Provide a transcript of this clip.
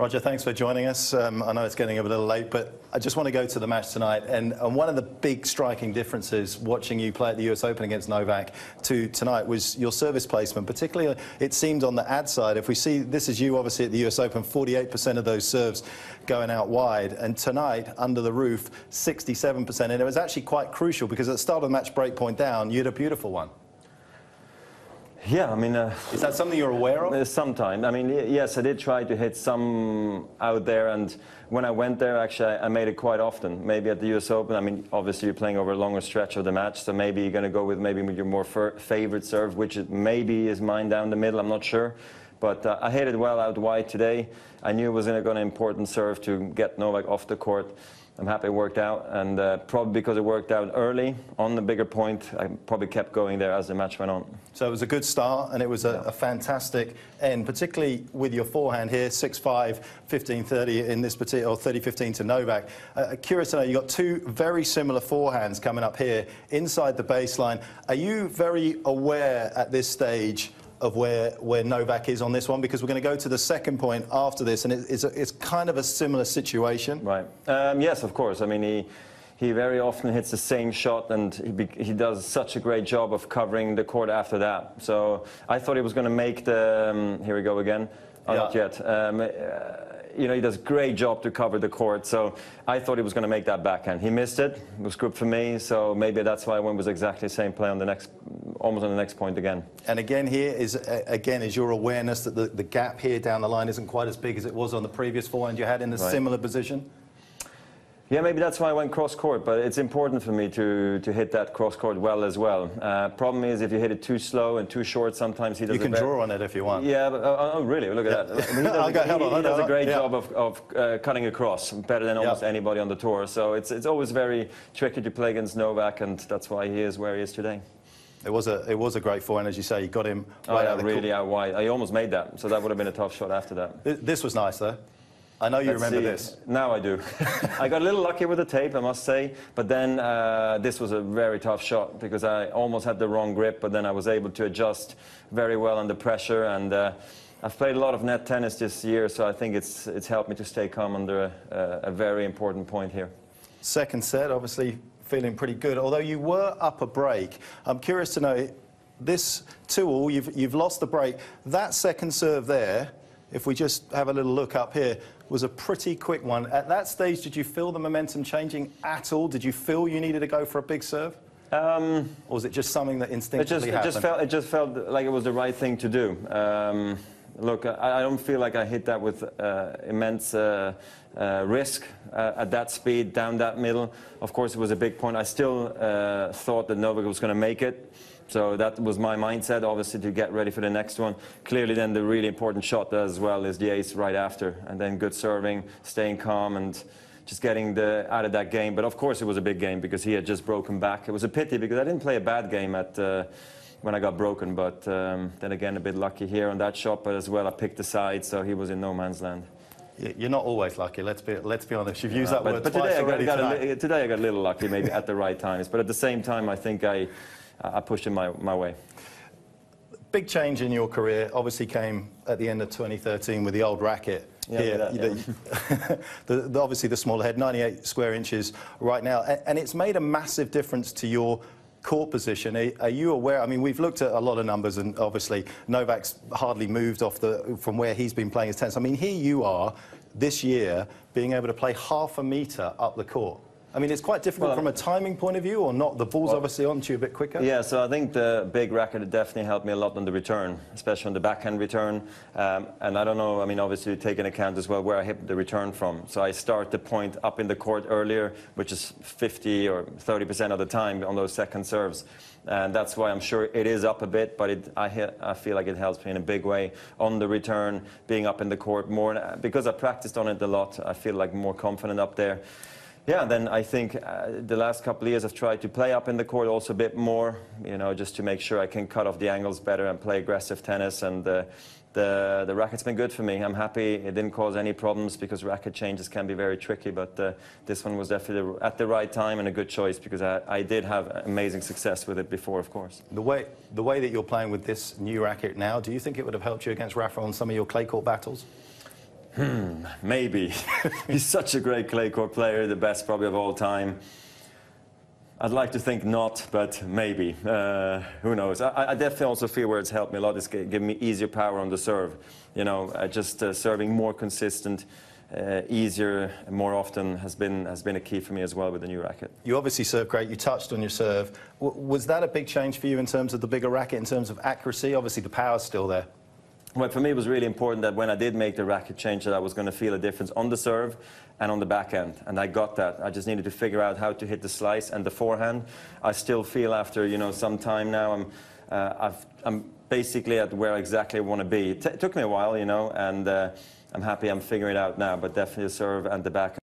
Roger, thanks for joining us. I know it's getting a little late, but I just want to go to the match tonight. And one of the big striking differences watching you play at the US Open against Novak to tonight was your service placement. Particularly, it seemed on the ad side, if we see, this is you obviously at the US Open, 48% of those serves going out wide. And tonight, under the roof, 67%. And it was actually quite crucial because at the start of the match, break point down, you had a beautiful one. Yeah, I mean... is that something you're aware of? Sometimes. I mean, yes, I did try to hit some out there, and when I went there, actually, I made it quite often. Maybe at the US Open, I mean, obviously you're playing over a longer stretch of the match, so maybe you're going to go with your more favorite serve, which maybe is mine down the middle, I'm not sure. But I hit it well out wide today. I knew it was going to an important serve to get Novak off the court. I'm happy it worked out, and probably because it worked out early on the bigger point, I probably kept going there as the match went on. So it was a good start, and it was a fantastic end, particularly with your forehand here, 6-5, 15-30 in this particular, or 30-15 to Novak. Curious to know, you've got two very similar forehands coming up here inside the baseline. Are you very aware at this stage of where Novak is on this one? Because we're going to go to the second point after this, and it's kind of a similar situation. Right. Yes, of course. I mean, he very often hits the same shot, and he does such a great job of covering the court after that. So I thought he was going to make the... here we go again. Oh, yeah. Not yet. You know, he does a great job to cover the court, so I thought he was going to make that backhand. He missed it. It was good for me, so maybe that's why I went with exactly the same play on the next, almost on the next point again. And again here is your awareness that the gap here down the line isn't quite as big as it was on the previous forehand you had in a similar position? Yeah, maybe that's why I went cross-court, but it's important for me to hit that cross-court well as well. Problem is, if you hit it too slow and too short, sometimes he does... You can draw on it if you want. Yeah, but, oh, really? Look at that. I mean, he does a great job of cutting across, better than almost anybody on the tour. So it's always very tricky to play against Novak, and that's why he is where he is today. It was a great forehand, as you say. You got him right out really out wide. I almost made that, so that would have been a tough shot after that. This was nice, though. I know you remember this. Now I do. I got a little lucky with the tape, I must say, but then this was a very tough shot because I almost had the wrong grip, but then I was able to adjust very well under pressure, and I've played a lot of net tennis this year, so I think it's helped me to stay calm under a very important point here. Second set, obviously feeling pretty good, although you were up a break. I'm curious to know, this 2-all, you've lost the break. That second serve there, if we just have a little look up here, was a pretty quick one. At that stage, did you feel the momentum changing at all? Did you feel you needed to go for a big serve? Or was it just something that instinctively happened? It just felt like it was the right thing to do. Look, I don't feel like I hit that with immense risk at that speed, down that middle. Of course, it was a big point. I still thought that Novak was going to make it. So that was my mindset, obviously, to get ready for the next one. Clearly, then, the really important shot as well is the ace right after. And then good serving, staying calm, and just getting out of that game. But, of course, it was a big game because he had just broken back. It was a pity because I didn't play a bad game when I got broken. But then again, a bit lucky here on that shot. But as well, I picked the side, so he was in no man's land. You're not always lucky, let's be honest. You've used that word twice already tonight. Today I got a little lucky, maybe at the right times. But at the same time, I think I pushed him my way. Big change in your career obviously came at the end of 2013 with the old racket. Yeah, obviously the smaller head, 98 square inches right now, and it's made a massive difference to your court position. Are you aware? I mean, we've looked at a lot of numbers, and obviously Novak's hardly moved from where he's been playing his tennis. I mean, here you are this year being able to play half a metre up the court. I mean, it's quite difficult from a timing point of view, or not? The ball's obviously onto you a bit quicker. Yeah, so I think the big racket definitely helped me a lot on the return, especially on the backhand return. And I don't know, I mean, obviously take into account as well where I hit the return from. So I start the point up in the court earlier, which is 50 or 30% of the time on those second serves. And that's why I'm sure it is up a bit, but I feel like it helps me in a big way on the return, being up in the court more. Because I practiced on it a lot, I feel like more confident up there. Yeah, then I think the last couple of years I've tried to play up in the court also a bit more, you know, just to make sure I can cut off the angles better and play aggressive tennis. And the racket's been good for me. I'm happy it didn't cause any problems because racket changes can be very tricky. But this one was definitely at the right time and a good choice because I did have amazing success with it before, of course. The way that you're playing with this new racket now, do you think it would have helped you against Rafa on some of your clay court battles? Maybe. He's such a great clay court player, the best probably of all time. I'd like to think not, but maybe. Who knows? I definitely also feel where it's helped me a lot is giving me easier power on the serve. You know, just serving more consistent, easier, more often has been a key for me as well with the new racket. You obviously serve great. You touched on your serve. Was that a big change for you in terms of the bigger racket, in terms of accuracy? Obviously, the power's still there. Well, for me, it was really important that when I did make the racket change, that I was going to feel a difference on the serve and on the backhand, and I got that. I just needed to figure out how to hit the slice and the forehand. I still feel after, you know, some time now, I'm basically at where exactly I want to be. It took me a while, you know, and I'm happy I'm figuring it out now, but definitely the serve and the backhand.